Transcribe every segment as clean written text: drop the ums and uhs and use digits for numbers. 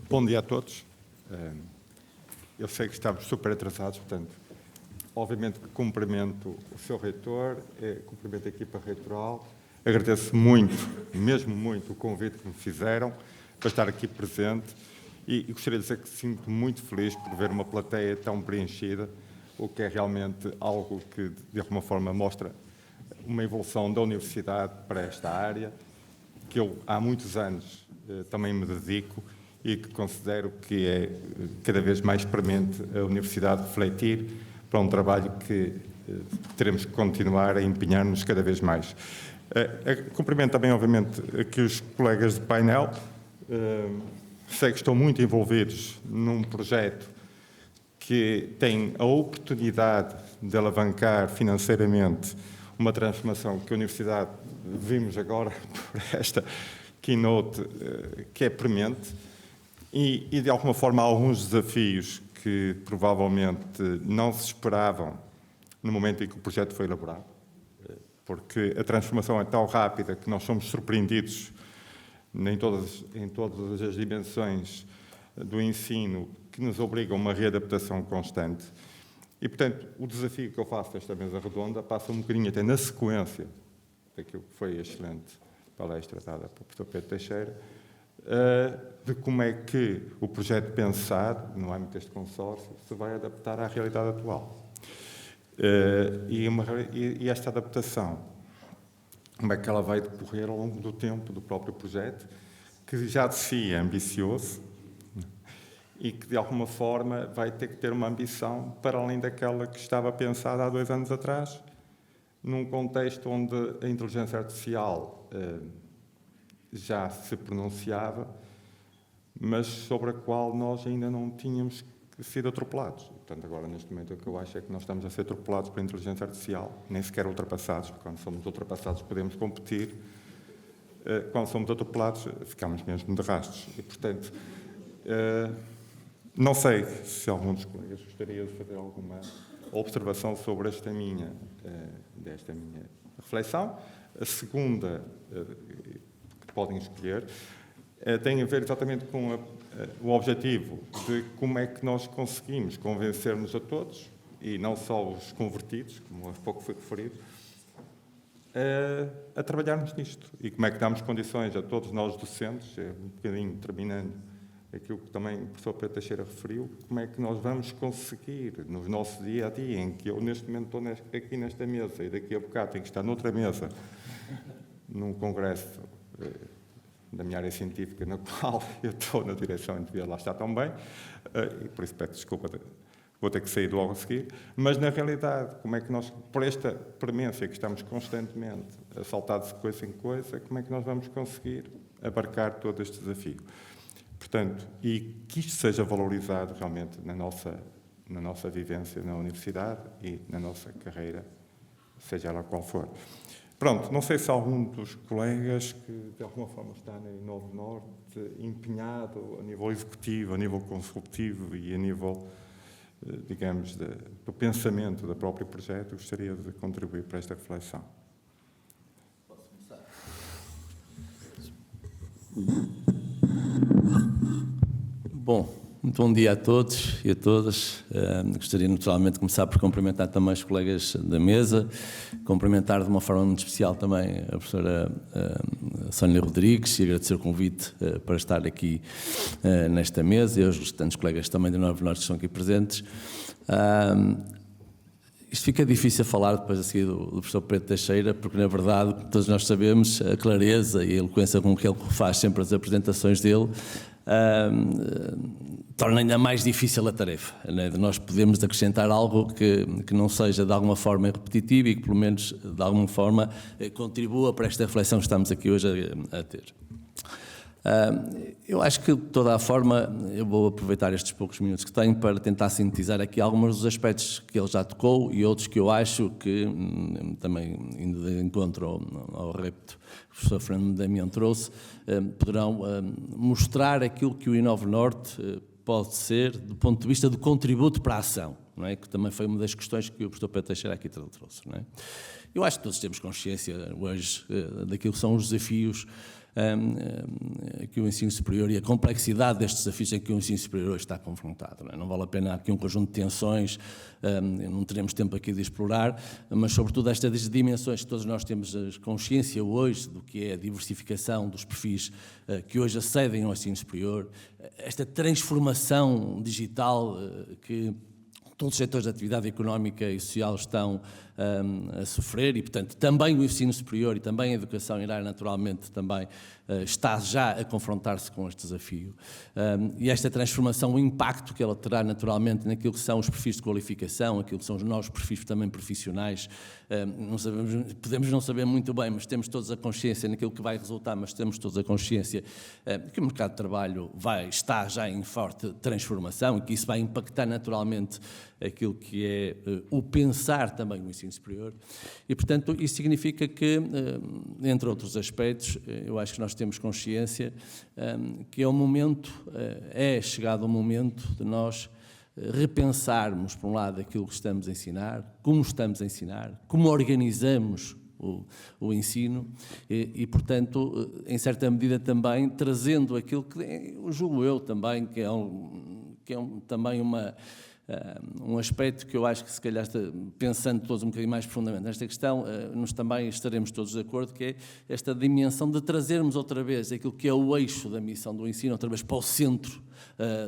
Bom dia a todos. Eu sei que estamos super atrasados, portanto, obviamente que cumprimento o seu reitor, cumprimento a equipa reitoral, agradeço muito, mesmo muito, o convite que me fizeram para estar aqui presente e gostaria de dizer que sinto muito feliz por ver uma plateia tão preenchida, o que é realmente algo que, de alguma forma, mostra uma evolução da universidade para esta área, que eu há muitos anos também me dedico e que considero que é cada vez mais premente a universidade refletir para um trabalho que teremos que continuar a empenhar-nos cada vez mais. Cumprimento também, obviamente, aqui os colegas de painel. Sei que estão muito envolvidos num projeto que tem a oportunidade de alavancar financeiramente uma transformação que a Universidade vimos agora por esta keynote que é premente e de alguma forma há alguns desafios que provavelmente não se esperavam no momento em que o projeto foi elaborado, porque a transformação é tão rápida que nós somos surpreendidos em todas as dimensões do ensino que nos obrigam a uma readaptação constante. E, portanto, o desafio que eu faço desta mesa redonda passa um bocadinho até na sequência daquilo que foi a excelente palestra dada pelo professor Pedro Teixeira, de como é que o projeto pensado, no âmbito deste consórcio, se vai adaptar à realidade atual. E esta adaptação, como é que ela vai decorrer ao longo do tempo do próprio projeto, que já de si é ambicioso, e que, de alguma forma, vai ter que ter uma ambição para além daquela que estava pensada há 2 anos atrás, num contexto onde a inteligência artificial já se pronunciava, mas sobre a qual nós ainda não tínhamos sido atropelados. Portanto, agora, neste momento, o que eu acho é que nós estamos a ser atropelados pela inteligência artificial, nem sequer ultrapassados, porque quando somos ultrapassados podemos competir, quando somos atropelados ficamos mesmo de rastros. E, portanto, não sei se algum dos colegas gostaria de fazer alguma observação sobre desta minha reflexão. A segunda, que podem escolher, tem a ver exatamente com o objetivo de como é que nós conseguimos convencer-nos a todos, e não só os convertidos, como há pouco foi referido, a trabalharmos nisto. E como é que damos condições a todos nós docentes, um bocadinho terminando aquilo que também o professor Pedro Teixeira referiu, como é que nós vamos conseguir, no nosso dia-a-dia, em que eu neste momento estou aqui nesta mesa e daqui a bocado tenho que estar noutra mesa, num congresso da minha área científica, na qual eu estou na direção e devia lá estar tão bem, e por isso peço desculpa, vou ter que sair logo a seguir, mas na realidade, como é que nós, por esta premência que estamos constantemente a saltar de coisa em coisa, como é que nós vamos conseguir abarcar todo este desafio? Portanto, e que isto seja valorizado realmente na nossa vivência na universidade e na nossa carreira, seja ela qual for. Pronto, não sei se algum dos colegas que de alguma forma está em Novo Norte empenhado a nível executivo, a nível consultivo e a nível, digamos, do pensamento do próprio projeto, gostaria de contribuir para esta reflexão. Posso começar? Bom, muito bom dia a todos e a todas. Gostaria naturalmente de começar por cumprimentar também os colegas da mesa, cumprimentar de uma forma muito especial também a professora Sónia Rodrigues e agradecer o convite para estar aqui nesta mesa e aos restantes colegas também de Novo Norte que estão aqui presentes. Isto fica difícil a falar depois a seguir do professor Pedro Teixeira, porque na verdade, todos nós sabemos, a clareza e a eloquência com que ele faz sempre as apresentações dele torna ainda mais difícil a tarefa, né? De nós podermos acrescentar algo que não seja de alguma forma repetitivo e que pelo menos de alguma forma contribua para esta reflexão que estamos aqui hoje a ter. Eu acho que, de toda a forma, eu vou aproveitar estes poucos minutos que tenho para tentar sintetizar aqui alguns dos aspectos que ele já tocou e outros que eu acho que, também indo de encontro ao repto que o professor Fernando Damião trouxe, poderão mostrar aquilo que o Inove Norte pode ser do ponto de vista do contributo para a ação, não é? Que também foi uma das questões que o professor Pedro Teixeira aqui trouxe, não é? Eu acho que todos temos consciência hoje daquilo que são os desafios que o ensino superior e a complexidade destes desafios em que o ensino superior hoje está confrontado. Não vale a pena aqui um conjunto de tensões, não teremos tempo aqui de explorar, mas sobretudo estas dimensões que todos nós temos consciência hoje do que é a diversificação dos perfis que hoje acedem ao ensino superior, esta transformação digital que todos os setores da atividade económica e social estão a sofrer e, portanto, também o ensino superior e também a educação irá naturalmente também está já a confrontar-se com este desafio. E esta transformação, o impacto que ela terá naturalmente naquilo que são os perfis de qualificação, aquilo que são os novos perfis também profissionais, não sabemos, podemos não saber muito bem, mas temos todos a consciência naquilo que vai resultar, mas temos todos a consciência que o mercado de trabalho está já em forte transformação e que isso vai impactar naturalmente aquilo que é o pensar também no ensino superior. E, portanto, isso significa que, entre outros aspectos, eu acho que nós temos consciência que é o momento, é chegado o momento de nós repensarmos, por um lado, aquilo que estamos a ensinar, como organizamos o ensino e, portanto, em certa medida também trazendo aquilo que, julgo eu também, que é também um aspecto que eu acho que, se calhar, pensando todos um bocadinho mais profundamente nesta questão, nós também estaremos todos de acordo, que é esta dimensão de trazermos outra vez aquilo que é o eixo da missão do ensino, outra vez para o centro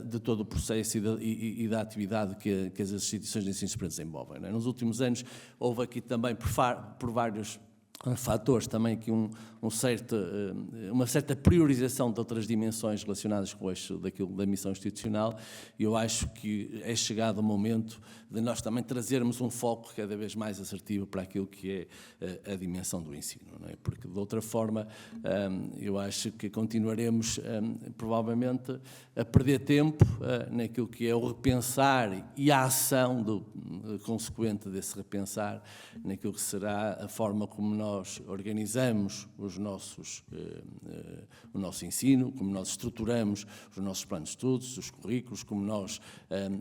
de todo o processo e da atividade que as instituições de ensino superior desenvolvem. Não é? Nos últimos anos houve aqui também, por vários fatores, também aqui uma certa priorização de outras dimensões relacionadas com o eixo da missão institucional, e eu acho que é chegado o momento de nós também trazermos um foco cada vez mais assertivo para aquilo que é a dimensão do ensino, não é? Porque de outra forma eu acho que continuaremos provavelmente a perder tempo naquilo que é o repensar e a ação consequente desse repensar, naquilo que será a forma como nós organizamos o nosso ensino, como nós estruturamos os nossos planos de estudos, os currículos, como nós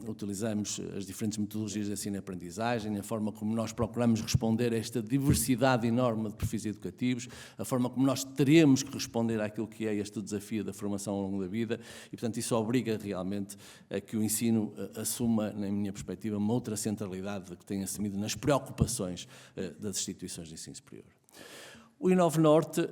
utilizamos as diferentes metodologias de ensino e aprendizagem, a forma como nós procuramos responder a esta diversidade enorme de perfis educativos, a forma como nós teremos que responder àquilo que é este desafio da formação ao longo da vida e, portanto, isso obriga realmente a que o ensino assuma, na minha perspectiva, uma outra centralidade que tem assumido nas preocupações das instituições de ensino superior. O Inove Norte,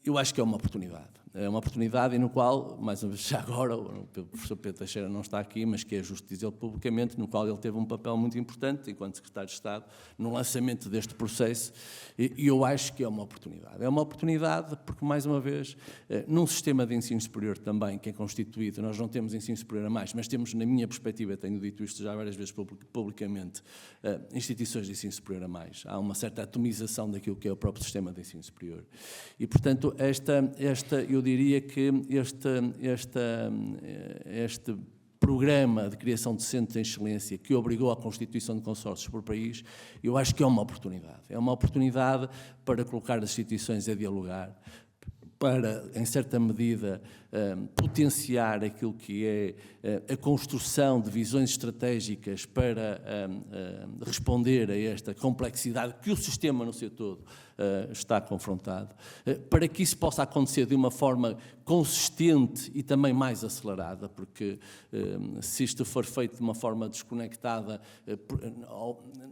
eu acho que é uma oportunidade. É uma oportunidade no qual, mais uma vez, já agora, o professor Pedro Teixeira não está aqui, mas que é justo dizê-lo publicamente, no qual ele teve um papel muito importante, enquanto Secretário de Estado, no lançamento deste processo, e eu acho que é uma oportunidade. É uma oportunidade porque, mais uma vez, num sistema de ensino superior também, que é constituído, nós não temos ensino superior a mais, mas temos, na minha perspectiva, tenho dito isto já várias vezes publicamente, instituições de ensino superior a mais. Há uma certa atomização daquilo que é o próprio sistema de ensino superior. E, portanto, eu diria que este programa de criação de centros de excelência que obrigou à constituição de consórcios por país, eu acho que é uma oportunidade. É uma oportunidade para colocar as instituições a dialogar, para, em certa medida, potenciar aquilo que é a construção de visões estratégicas para responder a esta complexidade que o sistema no seu todo está confrontado, para que isso possa acontecer de uma forma consistente e também mais acelerada, porque se isto for feito de uma forma desconectada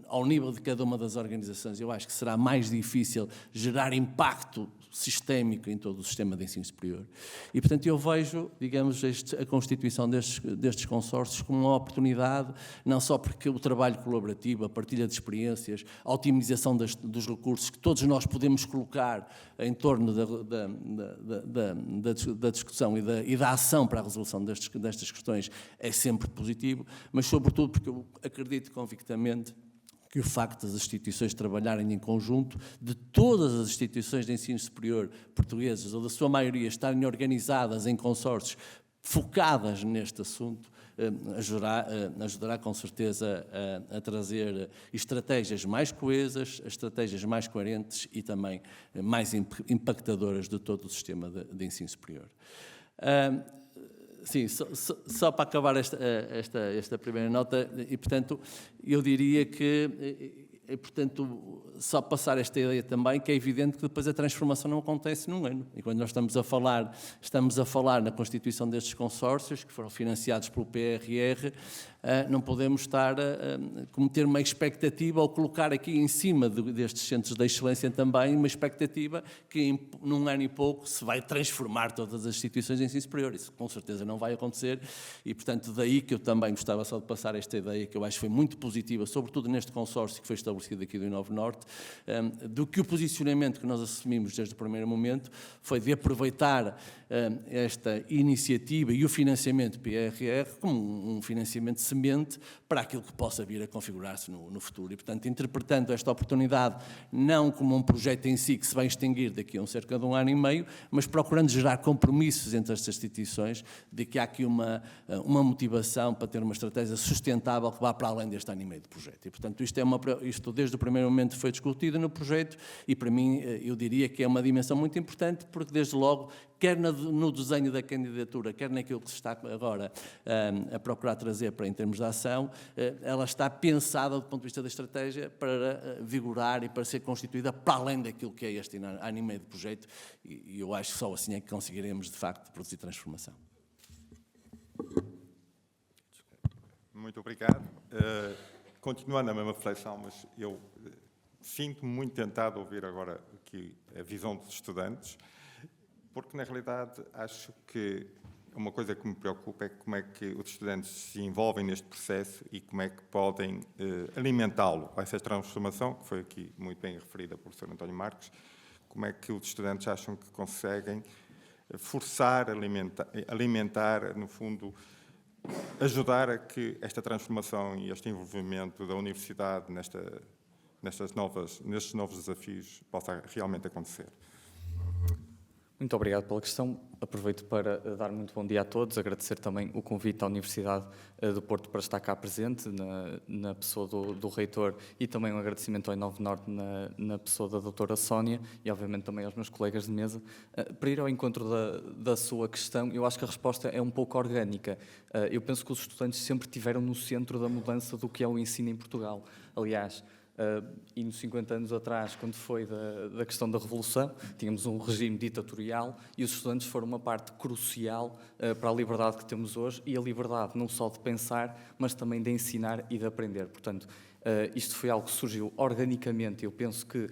ao nível de cada uma das organizações, eu acho que será mais difícil gerar impacto sistémico em todo o sistema de ensino superior. E, portanto, eu vejo, digamos, a constituição destes consórcios como uma oportunidade, não só porque o trabalho colaborativo, a partilha de experiências, a otimização dos recursos que todos nós podemos colocar em torno da discussão e da ação para a resolução destas questões é sempre positivo, mas, sobretudo, porque eu acredito convictamente que o facto das instituições trabalharem em conjunto, de todas as instituições de ensino superior portuguesas, ou da sua maioria, estarem organizadas em consórcios focadas neste assunto, ajudará com certeza a trazer estratégias mais coesas, estratégias mais coerentes e também mais impactadoras de todo o sistema de ensino superior. Sim, só para acabar esta primeira nota, e portanto eu diria que, portanto, só passar esta ideia também, que é evidente que depois a transformação não acontece num ano. E quando nós estamos a falar na constituição destes consórcios, que foram financiados pelo PRR, não podemos estar a cometer uma expectativa ou colocar aqui em cima destes centros de excelência também uma expectativa que num ano e pouco se vai transformar todas as instituições em ensino superior. Isso com certeza não vai acontecer e, portanto, daí que eu também gostava só de passar esta ideia, que eu acho que foi muito positiva, sobretudo neste consórcio que foi estabelecido aqui do Inove Norte, do que o posicionamento que nós assumimos desde o primeiro momento foi de aproveitar esta iniciativa e o financiamento PRR como um financiamento semente para aquilo que possa vir a configurar-se no futuro. E, portanto, interpretando esta oportunidade não como um projeto em si que se vai extinguir daqui a cerca de um ano e meio, mas procurando gerar compromissos entre estas instituições de que há aqui uma motivação para ter uma estratégia sustentável que vá para além deste ano e meio de projeto. E, portanto, isto desde o primeiro momento foi discutido no projeto e, para mim, eu diria que é uma dimensão muito importante porque, desde logo, quer no desenho da candidatura, quer naquilo que se está agora a procurar trazer para em termos de ação, ela está pensada do ponto de vista da estratégia para vigorar e para ser constituída para além daquilo que é este ano e meio de projeto e eu acho que só assim é que conseguiremos, de facto, produzir transformação. Muito obrigado. Continuando a mesma reflexão, mas eu sinto-me muito tentado a ouvir agora aqui a visão dos estudantes, porque, na realidade, acho que uma coisa que me preocupa é como é que os estudantes se envolvem neste processo e como é que podem alimentá-lo. Essa transformação, que foi aqui muito bem referida pelo Sr. António Marques, como é que os estudantes acham que conseguem forçar, alimentar, no fundo, ajudar a que esta transformação e este envolvimento da universidade nestes novos desafios possa realmente acontecer. Muito obrigado pela questão. Aproveito para dar muito bom dia a todos, agradecer também o convite à Universidade do Porto para estar cá presente, na pessoa do reitor, e também um agradecimento ao Inove Norte na pessoa da doutora Sónia e, obviamente, também aos meus colegas de mesa. Para ir ao encontro da sua questão, eu acho que a resposta é um pouco orgânica. Eu penso que os estudantes sempre estiveram no centro da mudança do que é o ensino em Portugal. Aliás, e nos 50 anos atrás, quando foi da questão da Revolução, tínhamos um regime ditatorial e os estudantes foram uma parte crucial para a liberdade que temos hoje e a liberdade não só de pensar, mas também de ensinar e de aprender. Portanto, isto foi algo que surgiu organicamente. Eu penso que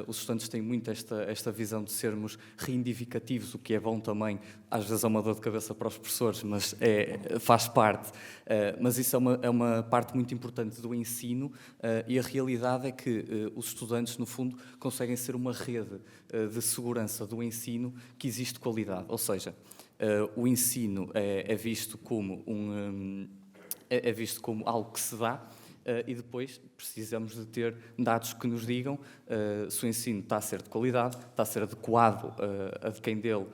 os estudantes têm muito esta visão de sermos reivindicativos, o que é bom também. Às vezes é uma dor de cabeça para os professores, mas faz parte. Mas isso é uma parte muito importante do ensino e a realidade é que os estudantes, no fundo, conseguem ser uma rede de segurança do ensino que existe qualidade. Ou seja, o ensino é visto como algo que se dá, e depois precisamos de ter dados que nos digam se o ensino está a ser de qualidade, está a ser adequado a de quem dele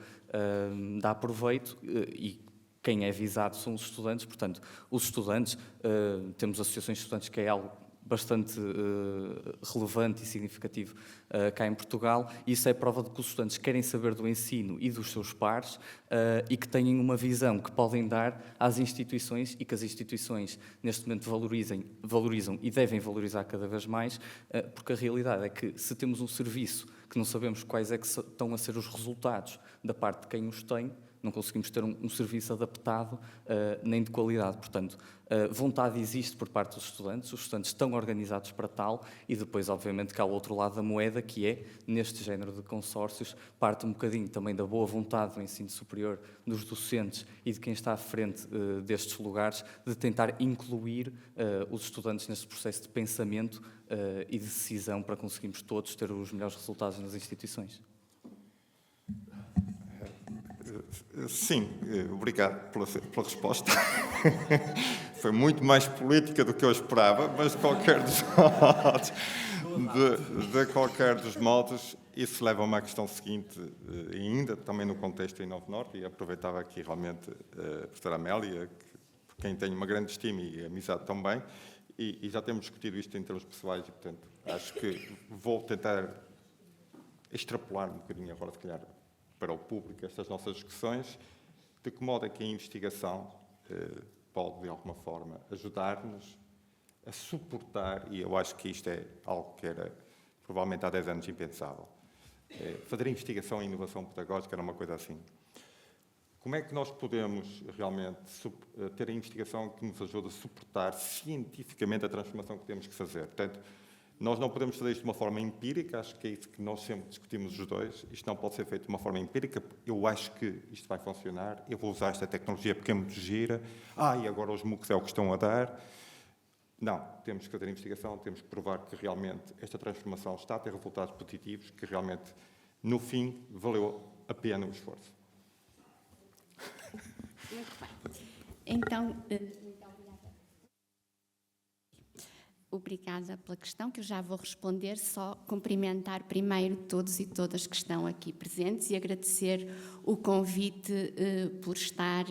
dá proveito e quem é visado são os estudantes. Portanto, os estudantes, temos associações de estudantes que é algo bastante relevante e significativo cá em Portugal, e isso é prova de que os estudantes querem saber do ensino e dos seus pares e que têm uma visão que podem dar às instituições e que as instituições neste momento valorizam e devem valorizar cada vez mais, porque a realidade é que se temos um serviço que não sabemos quais é que estão a ser os resultados da parte de quem os tem, não conseguimos ter um serviço adaptado nem de qualidade. Portanto, vontade existe por parte dos estudantes, os estudantes estão organizados para tal e depois, obviamente, que há o outro lado da moeda, que é, neste género de consórcios, parte um bocadinho também da boa vontade do ensino superior, dos docentes e de quem está à frente destes lugares, de tentar incluir os estudantes neste processo de pensamento e de decisão para conseguirmos todos ter os melhores resultados nas instituições. Sim, obrigado pela resposta. Foi muito mais política do que eu esperava, mas de qualquer dos modos, isso leva-me à questão seguinte, ainda também no contexto do Inove Norte, e aproveitava aqui realmente a professora Amélia, por quem tenho uma grande estima e amizade também, e já temos discutido isto em termos pessoais, e, portanto, acho que vou tentar extrapolar um bocadinho agora, se calhar, para o público estas nossas discussões, de que modo é que a investigação pode, de alguma forma, ajudar-nos a suportar, e eu acho que isto é algo que era provavelmente há 10 anos impensável. Fazer investigação e inovação pedagógica era uma coisa assim. Como é que nós podemos realmente ter a investigação que nos ajude a suportar cientificamente a transformação que temos que fazer? Portanto, nós não podemos fazer isto de uma forma empírica, acho que é isso que nós sempre discutimos os dois. Isto não pode ser feito de uma forma empírica, eu acho que isto vai funcionar, eu vou usar esta tecnologia porque é muito gira, e agora os MOOCs é o que estão a dar. Não, temos que fazer investigação, temos que provar que realmente esta transformação está a ter resultados positivos, que realmente, no fim, valeu a pena o esforço. Muito bem. Então, muito obrigada pela questão, que eu já vou responder, só cumprimentar primeiro todos e todas que estão aqui presentes e agradecer o convite por estar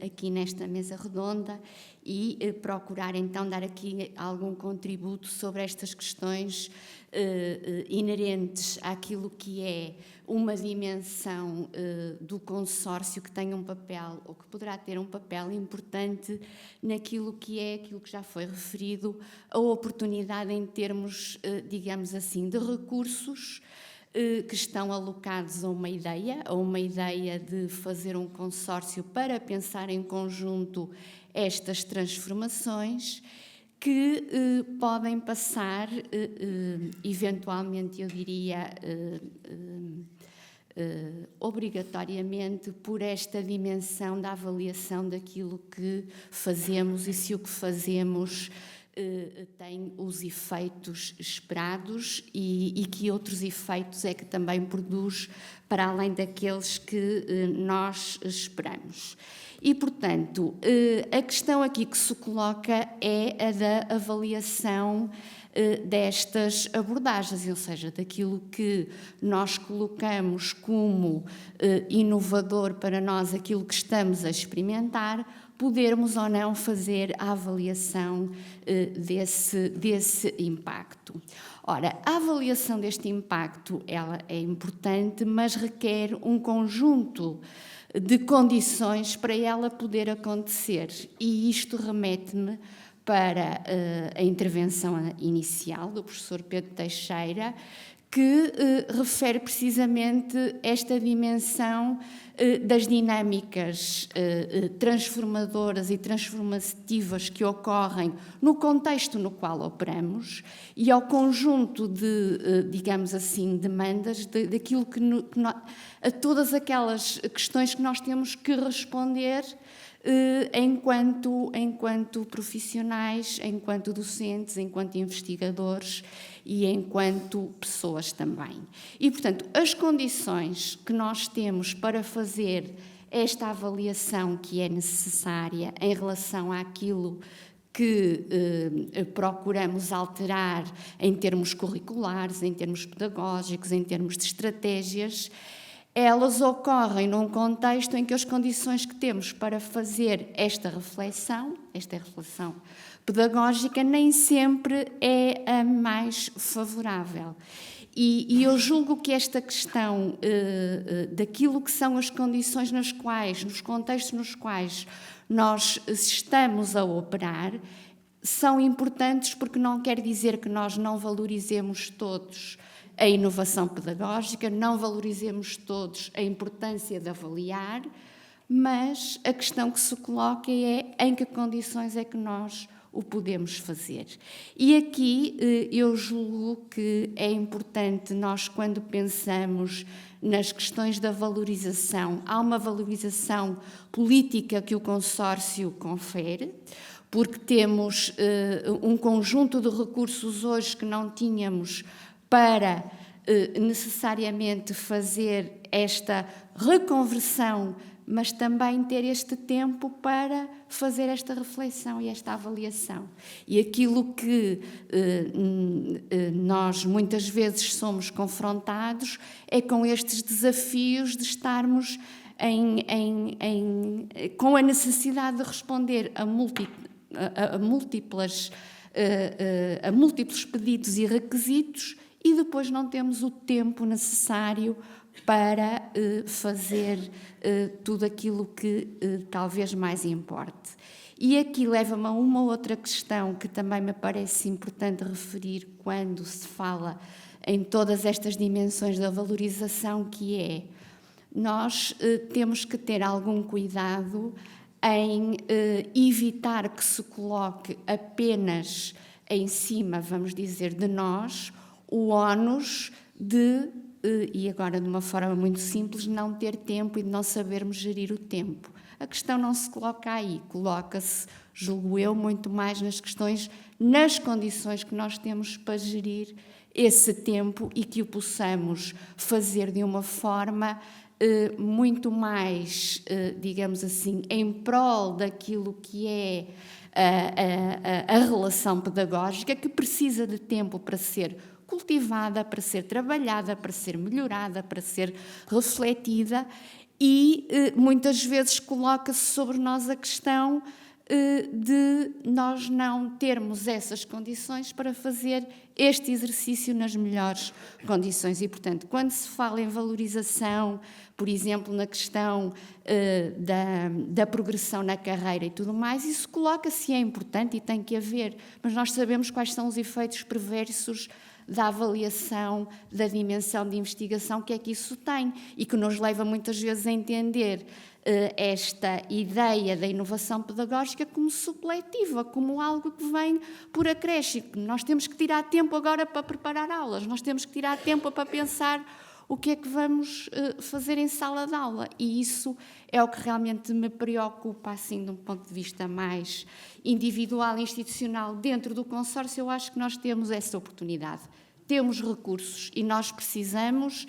aqui nesta mesa redonda e procurar então dar aqui algum contributo sobre estas questões inerentes àquilo que é uma dimensão do consórcio que tem um papel, ou que poderá ter um papel importante naquilo que é aquilo que já foi referido, a oportunidade em termos, digamos assim, de recursos que estão alocados a uma ideia de fazer um consórcio para pensar em conjunto estas transformações que podem passar, eventualmente, eu diria, obrigatoriamente, por esta dimensão da avaliação daquilo que fazemos e se o que fazemos tem os efeitos esperados e que outros efeitos é que também produz para além daqueles que nós esperamos. E, portanto, a questão aqui que se coloca é a da avaliação destas abordagens, ou seja, daquilo que nós colocamos como inovador para nós, aquilo que estamos a experimentar, podermos ou não fazer a avaliação desse impacto. Ora, a avaliação deste impacto ela é importante, mas requer um conjunto de condições para ela poder acontecer. E isto remete-me para a intervenção inicial do professor Pedro Teixeira, que refere precisamente esta dimensão das dinâmicas transformadoras e transformativas que ocorrem no contexto no qual operamos e ao conjunto de, digamos assim, demandas daquilo a todas aquelas questões que nós temos que responder enquanto profissionais, enquanto docentes, enquanto investigadores e enquanto pessoas também. E, portanto, as condições que nós temos para fazer esta avaliação que é necessária em relação àquilo que procuramos alterar em termos curriculares, em termos pedagógicos, em termos de estratégias, elas ocorrem num contexto em que as condições que temos para fazer esta reflexão pedagógica, nem sempre é a mais favorável. E eu julgo que esta questão daquilo que são as condições nas contextos nos quais nós estamos a operar, são importantes porque não quer dizer que nós não valorizemos todos a inovação pedagógica, não valorizemos todos a importância de avaliar, mas a questão que se coloca é em que condições é que nós o podemos fazer. E aqui eu julgo que é importante nós, quando pensamos nas questões da valorização, há uma valorização política que o consórcio confere, porque temos um conjunto de recursos hoje que não tínhamos para necessariamente fazer esta reconversão, mas também ter este tempo para fazer esta reflexão e esta avaliação. E aquilo que nós muitas vezes somos confrontados é com estes desafios de estarmos com a necessidade de responder a múltiplos pedidos e requisitos e depois não temos o tempo necessário para fazer tudo aquilo que talvez mais importe. E aqui leva-me a uma outra questão que também me parece importante referir quando se fala em todas estas dimensões da valorização, que é, nós temos que ter algum cuidado em evitar que se coloque apenas em cima, vamos dizer, de nós, o ónus de, e agora de uma forma muito simples, não ter tempo e de não sabermos gerir o tempo. A questão não se coloca aí, coloca-se, julgo eu, muito mais nas questões, nas condições que nós temos para gerir esse tempo e que o possamos fazer de uma forma muito mais, digamos assim, em prol daquilo que é a relação pedagógica, que precisa de tempo para ser cultivada, para ser trabalhada, para ser melhorada, para ser refletida, e muitas vezes coloca-se sobre nós a questão de nós não termos essas condições para fazer este exercício nas melhores condições. E, portanto, quando se fala em valorização, por exemplo, na questão da progressão na carreira e tudo mais, isso coloca-se, é importante e tem que haver, mas nós sabemos quais são os efeitos perversos da avaliação, da dimensão de investigação, que é que isso tem, e que nos leva muitas vezes a entender esta ideia da inovação pedagógica como supletiva, como algo que vem por acréscimo. Nós temos que tirar tempo agora para preparar aulas, nós temos que tirar tempo para pensar o que é que vamos fazer em sala de aula, e isso é o que realmente me preocupa, assim, de um ponto de vista mais individual e institucional. Dentro do consórcio, eu acho que nós temos essa oportunidade, temos recursos e nós precisamos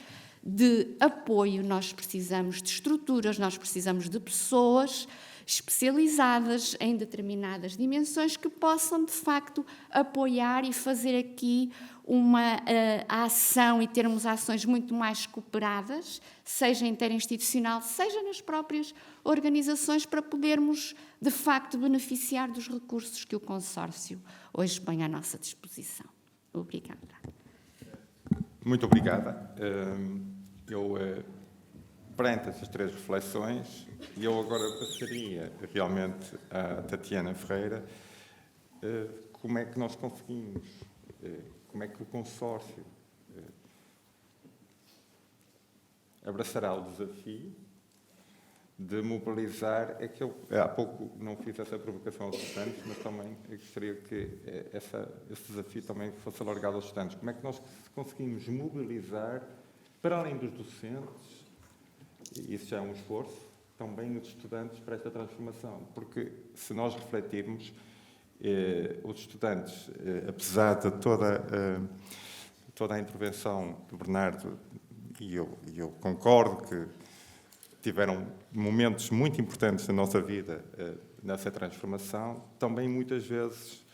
de apoio, nós precisamos de estruturas, nós precisamos de pessoas especializadas em determinadas dimensões que possam, de facto, apoiar e fazer aqui uma ação e termos ações muito mais cooperadas, seja interinstitucional, seja nas próprias organizações, para podermos, de facto, beneficiar dos recursos que o consórcio hoje põe à nossa disposição. Obrigada. Muito obrigada. Perante essas três reflexões, eu agora passaria realmente à Tatiana Ferreira, como é que nós conseguimos, como é que o consórcio abraçará o desafio de mobilizar, é que eu há pouco não fiz essa provocação aos estudantes, mas também gostaria que esse desafio também fosse alargado aos estudantes. Como é que nós conseguimos mobilizar, para além dos docentes, e isso já é um esforço, também os estudantes para esta transformação? Porque se nós refletirmos, os estudantes, apesar de toda a intervenção do Bernardo, e eu concordo que tiveram momentos muito importantes na nossa vida nessa transformação, também muitas vezes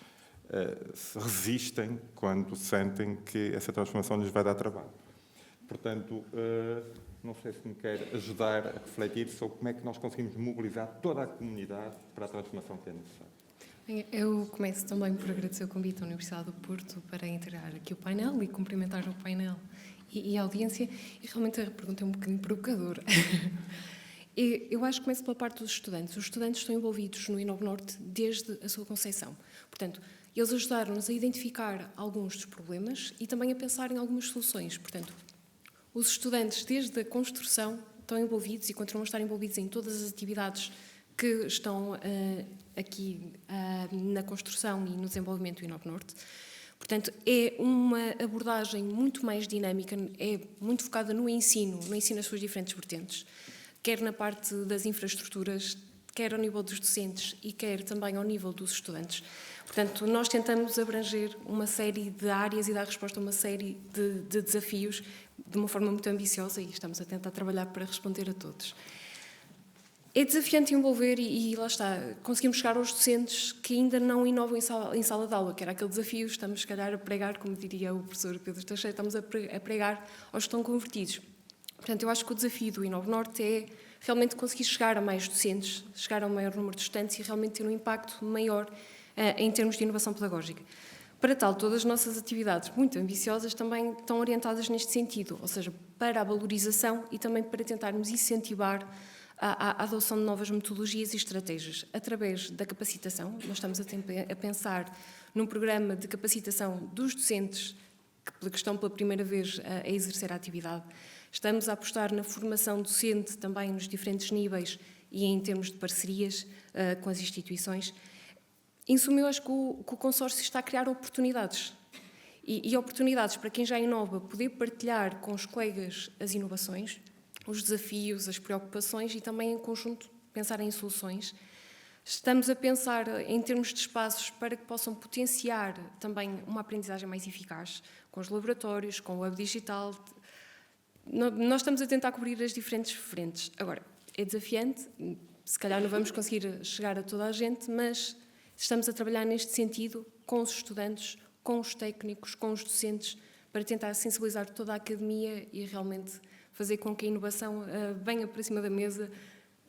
se resistem quando sentem que essa transformação lhes vai dar trabalho. Portanto, não sei se me quer ajudar a refletir sobre como é que nós conseguimos mobilizar toda a comunidade para a transformação que é necessária. Eu começo também por agradecer o convite da Universidade do Porto para integrar aqui o painel e cumprimentar o painel e a audiência. E realmente a pergunta é um bocadinho provocadora. Eu acho que começo pela parte dos estudantes. Os estudantes estão envolvidos no Inove Norte desde a sua concepção. Portanto, eles ajudaram-nos a identificar alguns dos problemas e também a pensar em algumas soluções. Portanto, os estudantes, desde a construção, estão envolvidos e continuam a estar envolvidos em todas as atividades que estão aqui na construção e no desenvolvimento do Inove Norte. Portanto, é uma abordagem muito mais dinâmica, é muito focada no ensino nas suas diferentes vertentes, quer na parte das infraestruturas, quer ao nível dos docentes e quer também ao nível dos estudantes. Portanto, nós tentamos abranger uma série de áreas e dar resposta a uma série de desafios de uma forma muito ambiciosa, e estamos a tentar trabalhar para responder a todos. É desafiante envolver, e lá está, conseguimos chegar aos docentes que ainda não inovam em sala de aula, que era aquele desafio. Estamos, se calhar, a pregar, como diria o professor Pedro Teixeira, estamos a pregar aos que estão convertidos. Portanto, eu acho que o desafio do Inove Norte é realmente conseguir chegar a mais docentes, chegar a um maior número de estudantes e realmente ter um impacto maior em termos de inovação pedagógica. Para tal, todas as nossas atividades muito ambiciosas também estão orientadas neste sentido, ou seja, para a valorização e também para tentarmos incentivar a adoção de novas metodologias e estratégias através da capacitação. Nós estamos a pensar num programa de capacitação dos docentes que estão pela primeira vez a exercer a atividade. Estamos a apostar na formação docente também nos diferentes níveis e em termos de parcerias com as instituições. Em suma, eu acho que o consórcio está a criar oportunidades. E oportunidades para quem já inova, poder partilhar com os colegas as inovações, os desafios, as preocupações e também em conjunto pensar em soluções. Estamos a pensar em termos de espaços para que possam potenciar também uma aprendizagem mais eficaz, com os laboratórios, com o web digital. Nós estamos a tentar cobrir as diferentes frentes. Agora, é desafiante, se calhar não vamos conseguir chegar a toda a gente, mas estamos a trabalhar neste sentido com os estudantes, com os técnicos, com os docentes, para tentar sensibilizar toda a academia e realmente fazer com que a inovação venha para cima da mesa.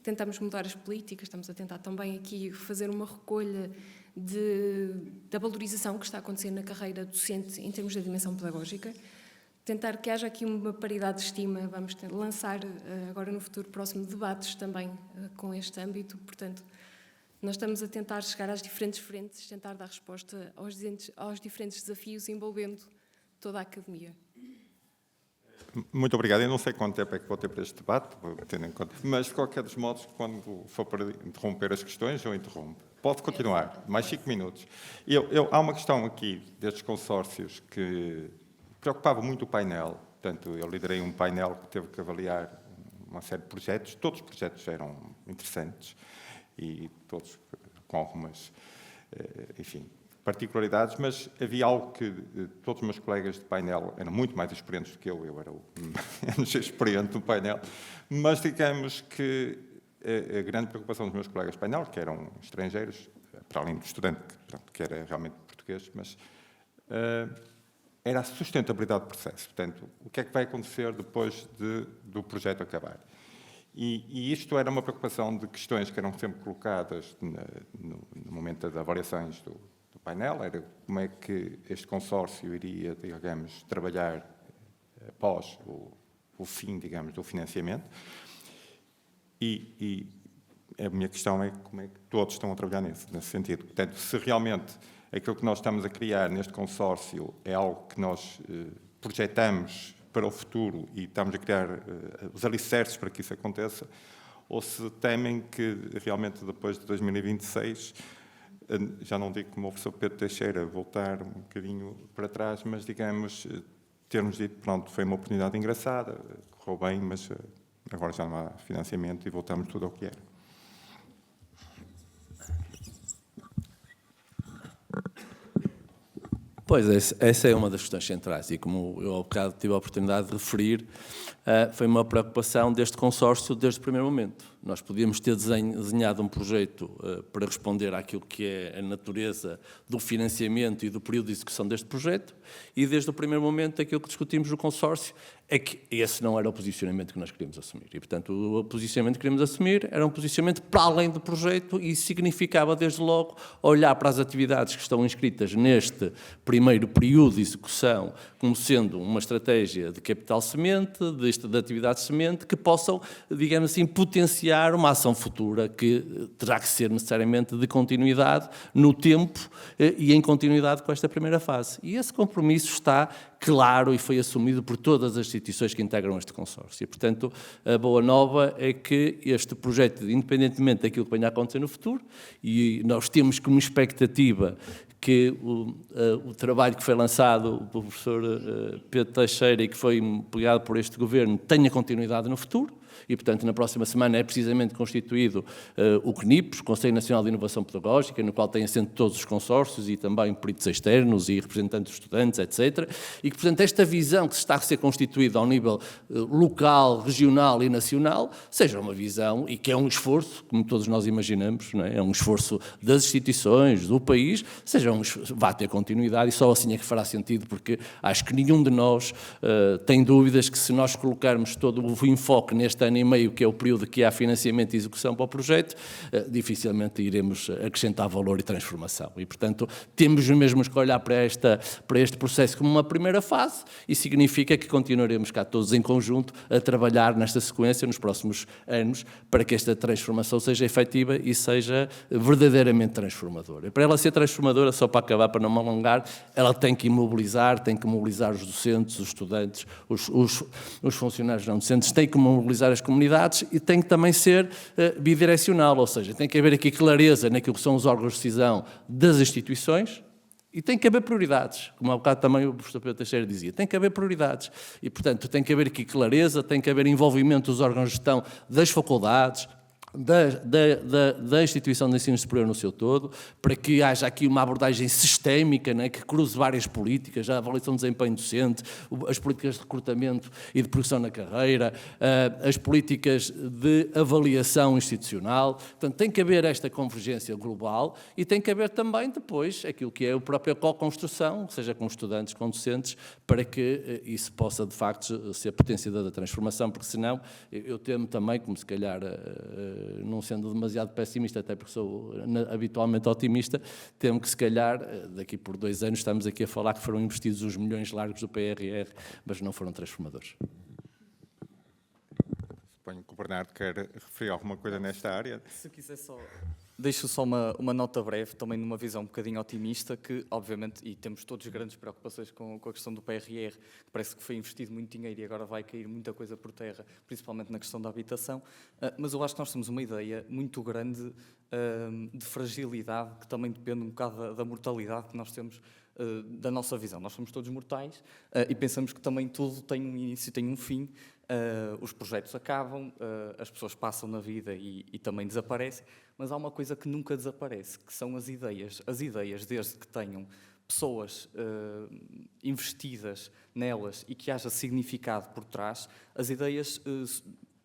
Tentamos mudar as políticas, estamos a tentar também aqui fazer uma recolha da valorização que está a acontecer na carreira docente em termos da dimensão pedagógica. Tentar que haja aqui uma paridade de estima. Vamos lançar agora no futuro próximo debates também com este âmbito. Portanto, nós estamos a tentar chegar às diferentes frentes, tentar dar resposta aos diferentes desafios envolvendo toda a academia. Muito obrigado. Eu não sei quanto tempo é que vou ter para este debate, tendo em conta, mas de qualquer dos modos, quando for para interromper as questões, eu interrompo. Pode continuar, mais 5 minutos. Há uma questão aqui destes consórcios que preocupava muito o painel. Portanto, eu liderei um painel que teve que avaliar uma série de projetos. Todos os projetos eram interessantes e todos com algumas, enfim, particularidades, mas havia algo que todos os meus colegas de painel eram muito mais experientes do que eu era o menos experiente no painel, mas digamos que a grande preocupação dos meus colegas de painel, que eram estrangeiros, para além do estudante, que era realmente português, mas era a sustentabilidade do processo. Portanto, o que é que vai acontecer depois do projeto acabar? E isto era uma preocupação de questões que eram sempre colocadas no momento das avaliações do painel, era como é que este consórcio iria, digamos, trabalhar após o fim, digamos, do financiamento. E a minha questão é como é que todos estão a trabalhar nesse sentido. Portanto, se realmente aquilo que nós estamos a criar neste consórcio é algo que nós projetamos para o futuro e estamos a criar os alicerces para que isso aconteça, ou se temem que realmente depois de 2026, já não digo como o professor Pedro Teixeira, voltar um bocadinho para trás, mas digamos, termos dito, pronto, foi uma oportunidade engraçada, correu bem, mas agora já não há financiamento e voltamos tudo ao que era. Pois, essa é uma das questões centrais e, como eu há bocado tive a oportunidade de referir, foi uma preocupação deste consórcio desde o primeiro momento. Nós podíamos ter desenhado um projeto para responder àquilo que é a natureza do financiamento e do período de execução deste projeto e, desde o primeiro momento, aquilo que discutimos no consórcio é que esse não era o posicionamento que nós queríamos assumir. E, portanto, o posicionamento que queríamos assumir era um posicionamento para além do projeto e significava, desde logo, olhar para as atividades que estão inscritas neste primeiro período de execução como sendo uma estratégia de capital semente, de atividade semente, que possam, digamos assim, potenciar uma ação futura que terá que ser necessariamente de continuidade no tempo e em continuidade com esta primeira fase. E esse compromisso está claro e foi assumido por todas as instituições que integram este consórcio. E, portanto, a boa nova é que este projeto, independentemente daquilo que venha a acontecer no futuro, e nós temos como expectativa que o trabalho que foi lançado pelo professor Pedro Teixeira e que foi empregado por este governo tenha continuidade no futuro. E, portanto, na próxima semana é precisamente constituído o CNIPES, Conselho Nacional de Inovação Pedagógica, no qual têm assento todos os consórcios e também peritos externos e representantes dos estudantes, etc. E que, portanto, esta visão que está a ser constituída ao nível local, regional e nacional, seja uma visão e que é um esforço, como todos nós imaginamos, não é? É um esforço das instituições, do país, vá ter continuidade e só assim é que fará sentido, porque acho que nenhum de nós tem dúvidas que se nós colocarmos todo o enfoque nesta este ano e meio, que é o período que há financiamento e execução para o projeto, dificilmente iremos acrescentar valor e transformação. E, portanto, temos mesmo que olhar para este processo como uma primeira fase e significa que continuaremos cá todos em conjunto a trabalhar nesta sequência nos próximos anos para que esta transformação seja efetiva e seja verdadeiramente transformadora. E para ela ser transformadora, só para acabar, para não me alongar, ela tem que mobilizar os docentes, os estudantes, os funcionários não docentes, tem que mobilizar as comunidades e tem que também ser bidirecional, ou seja, tem que haver aqui clareza naquilo que são os órgãos de decisão das instituições e tem que haver prioridades, como há bocado também o professor Pedro Teixeira dizia, tem que haver prioridades e, portanto, tem que haver aqui clareza, tem que haver envolvimento dos órgãos de gestão das faculdades, da instituição de ensino superior no seu todo, para que haja aqui uma abordagem sistémica, né, que cruze várias políticas, a avaliação do desempenho docente, as políticas de recrutamento e de progressão na carreira, as políticas de avaliação institucional. Portanto, tem que haver esta convergência global e tem que haver também depois aquilo que é a própria co-construção, seja com estudantes, com docentes, para que isso possa de facto ser potenciador da transformação, porque senão eu temo também, como se calhar não sendo demasiado pessimista, até porque sou habitualmente otimista, temo que se calhar, daqui por 2 anos, estamos aqui a falar que foram investidos os milhões largos do PRR, mas não foram transformadores. Suponho que o Bernardo quer referir alguma coisa nesta área. Se quiser só... Deixo só uma nota breve, também numa visão um bocadinho otimista, que obviamente, e temos todos grandes preocupações com a questão do PRR, que parece que foi investido muito dinheiro e agora vai cair muita coisa por terra, principalmente na questão da habitação, mas eu acho que nós temos uma ideia muito grande de fragilidade, que também depende um bocado da mortalidade que nós temos da nossa visão. Nós somos todos mortais e pensamos que também tudo tem um início e tem um fim. Os projetos acabam, as pessoas passam na vida e também desaparecem, mas há uma coisa que nunca desaparece, que são as ideias. As ideias, desde que tenham pessoas investidas nelas e que haja significado por trás, as ideias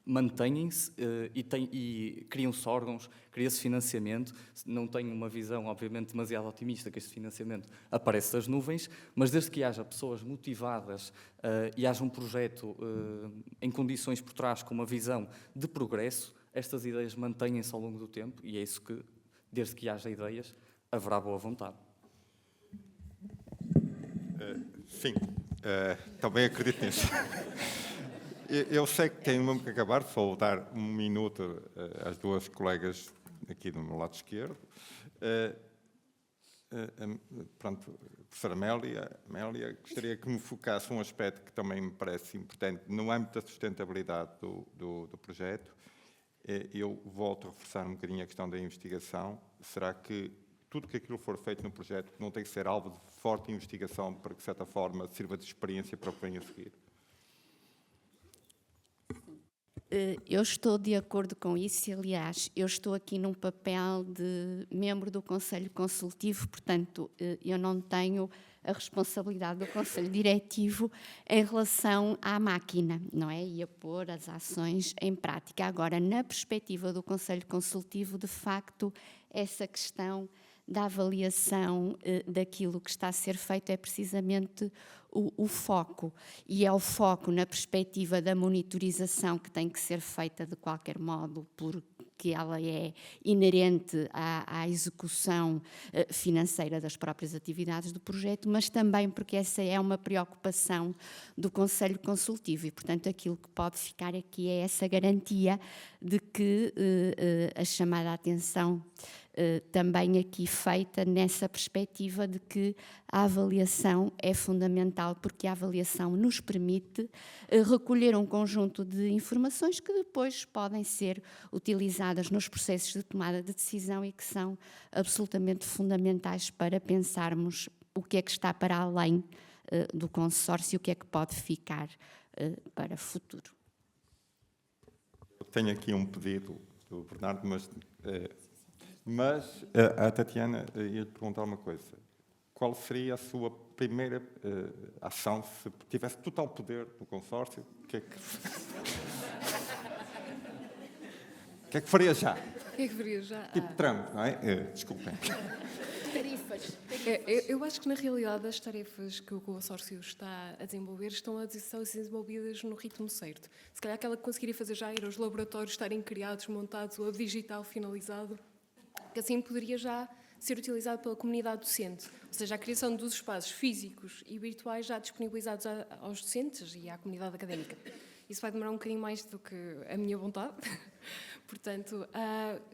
mantêm-se e criam-se órgãos, cria-se financiamento. Não tenho uma visão, obviamente, demasiado otimista que este financiamento aparece das nuvens, mas desde que haja pessoas motivadas e haja um projeto em condições por trás com uma visão de progresso, estas ideias mantêm-se ao longo do tempo e é isso que, desde que haja ideias, haverá boa vontade. Sim, também acredito nisso. Eu sei que tenho mesmo que acabar, vou dar 1 minuto às 2 colegas aqui do meu lado esquerdo. Pronto, professora Amélia, gostaria que me focasse um aspecto que também me parece importante no âmbito da sustentabilidade do projeto. Eu volto a reforçar um bocadinho a questão da investigação. Será que tudo que aquilo for feito no projeto não tem que ser alvo de forte investigação para que, de certa forma, sirva de experiência para o que vem a seguir? Eu estou de acordo com isso e, aliás, eu estou aqui num papel de membro do Conselho Consultivo, portanto, eu não tenho a responsabilidade do Conselho Diretivo em relação à máquina, não é? E a pôr as ações em prática. Agora, na perspectiva do Conselho Consultivo, de facto, essa questão da avaliação daquilo que está a ser feito é precisamente o foco, e é o foco na perspectiva da monitorização que tem que ser feita de qualquer modo, porque ela é inerente à execução financeira das próprias atividades do projeto, mas também porque essa é uma preocupação do Conselho Consultivo e, portanto, aquilo que pode ficar aqui é essa garantia de que a chamada atenção também aqui feita nessa perspectiva de que a avaliação é fundamental, porque a avaliação nos permite recolher um conjunto de informações que depois podem ser utilizadas nos processos de tomada de decisão e que são absolutamente fundamentais para pensarmos o que é que está para além do consórcio, o que é que pode ficar para o futuro. Eu tenho aqui um pedido do Bernardo, mas a Tatiana ia te perguntar uma coisa. Qual seria a sua primeira ação se tivesse total poder do consórcio? O que é que faria já? O que é que faria já? Tipo Trump, não é? Desculpem. Tarifas. Eu acho que, na realidade, as tarefas que o consórcio está a desenvolver estão a ser desenvolvidas no ritmo certo. Se calhar aquela que conseguiria fazer já era os laboratórios estarem criados, montados, ou digital finalizado, que assim poderia já ser utilizado pela comunidade docente. Ou seja, a criação dos espaços físicos e virtuais já disponibilizados aos docentes e à comunidade académica. Isso vai demorar um bocadinho mais do que a minha vontade. Portanto,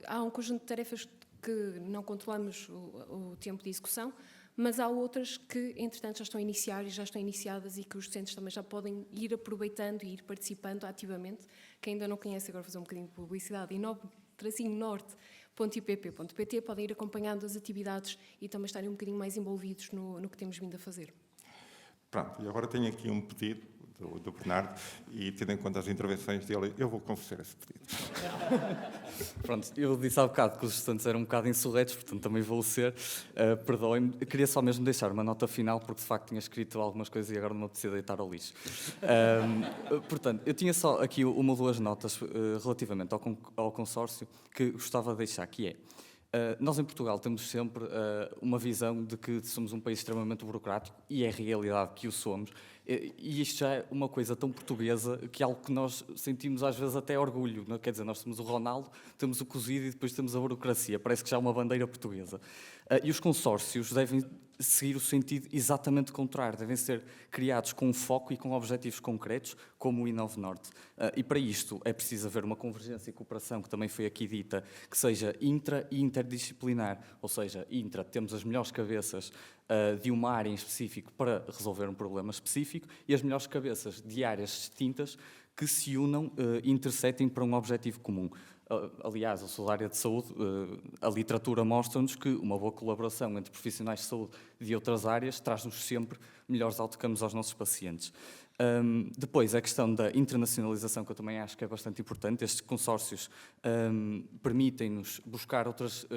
há um conjunto de tarefas que não controlamos o tempo de execução, mas há outras que, entretanto, já estão a iniciar e já estão iniciadas e que os docentes também já podem ir aproveitando e ir participando ativamente. Quem ainda não conhece, agora fazer um bocadinho de publicidade, norte.ipp.pt, podem ir acompanhando as atividades e também estarem um bocadinho mais envolvidos no que temos vindo a fazer. Pronto, e agora tenho aqui um pedido do Bernardo, e tendo em conta as intervenções dele, eu vou confessar esse pedido. Pronto, eu disse há bocado que os estudantes eram um bocado insurretos, portanto também vou ser. Perdoem-me. Queria só mesmo deixar uma nota final, porque de facto tinha escrito algumas coisas e agora não me apetecia deitar ao lixo. Portanto, eu tinha só aqui uma ou duas notas relativamente ao consórcio que gostava de deixar, que é... nós em Portugal temos sempre uma visão de que somos um país extremamente burocrático, e é realidade que o somos, e isto já é uma coisa tão portuguesa que é algo que nós sentimos às vezes até orgulho, não é? Quer dizer, nós temos o Ronaldo, temos o cozido e depois temos a burocracia, parece que já é uma bandeira portuguesa. E os consórcios devem seguir o sentido exatamente contrário, devem ser criados com um foco e com objetivos concretos, como o Inove Norte. E para isto é preciso haver uma convergência e cooperação, que também foi aqui dita, que seja intra e interdisciplinar, ou seja, intra, temos as melhores cabeças de uma área em específico para resolver um problema específico, e as melhores cabeças de áreas distintas que se unam e intersetem para um objetivo comum. Aliás, eu sou da área de saúde, a literatura mostra-nos que uma boa colaboração entre profissionais de saúde de outras áreas traz-nos sempre melhores outcomes aos nossos pacientes. Depois, a questão da internacionalização, que eu também acho que é bastante importante. Estes consórcios permitem-nos buscar outras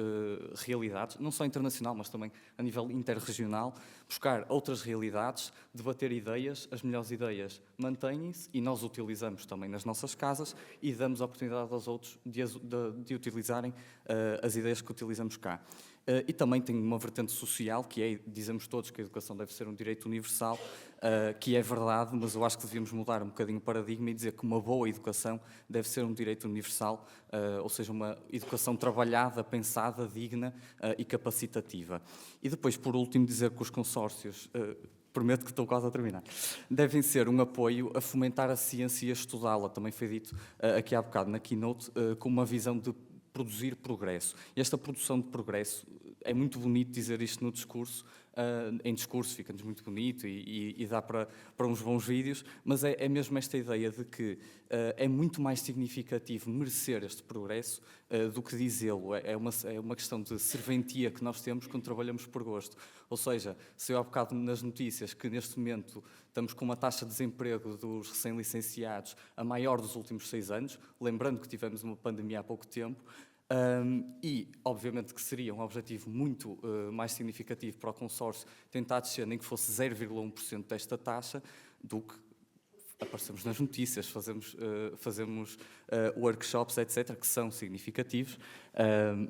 realidades, não só internacional, mas também a nível interregional, buscar outras realidades, debater ideias, as melhores ideias mantêm-se e nós utilizamos também nas nossas casas e damos a oportunidade aos outros de utilizarem as ideias que utilizamos cá. E também tem uma vertente social, que é, dizemos todos que a educação deve ser um direito universal, que é verdade, mas eu acho que devíamos mudar um bocadinho o paradigma e dizer que uma boa educação deve ser um direito universal, ou seja, uma educação trabalhada, pensada, digna e capacitativa. E depois, por último, dizer que os consórcios... prometo que estou quase a terminar, devem ser um apoio a fomentar a ciência e a estudá-la. Também foi dito aqui há bocado na keynote, com uma visão de produzir progresso. E esta produção de progresso, é muito bonito dizer isto no discurso, em discurso fica-nos muito bonito e dá para uns bons vídeos, mas é mesmo esta ideia de que é muito mais significativo merecer este progresso do que dizê-lo. É uma questão de serventia que nós temos quando trabalhamos por gosto. Ou seja, se eu há bocado nas notícias que neste momento estamos com uma taxa de desemprego dos recém-licenciados a maior dos últimos 6 anos, lembrando que tivemos uma pandemia há pouco tempo, e, obviamente, que seria um objetivo muito mais significativo para o consórcio tentar descer nem que fosse 0,1% desta taxa do que aparecemos nas notícias, fazemos workshops, etc., que são significativos,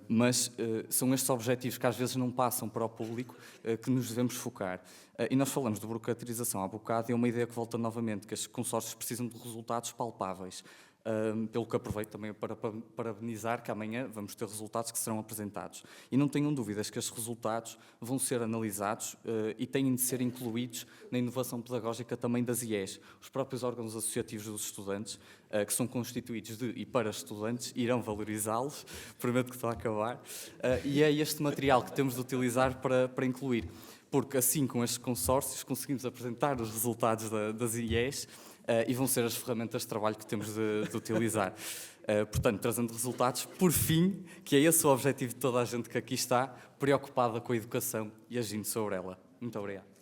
mas são estes objetivos que às vezes não passam para o público que nos devemos focar. E nós falamos de burocratização há bocado e é uma ideia que volta novamente, que estes consórcios precisam de resultados palpáveis. Pelo que aproveito também para parabenizar que amanhã vamos ter resultados que serão apresentados. E não tenham dúvidas que estes resultados vão ser analisados e têm de ser incluídos na inovação pedagógica também das IES. Os próprios órgãos associativos dos estudantes, que são constituídos de e para estudantes, irão valorizá-los, prometo que estou a acabar, e é este material que temos de utilizar para incluir. Porque assim, com estes consórcios, conseguimos apresentar os resultados das IES e vão ser as ferramentas de trabalho que temos de utilizar. Portanto, trazendo resultados, por fim, que é esse o objetivo de toda a gente que aqui está, preocupada com a educação e agindo sobre ela. Muito obrigado.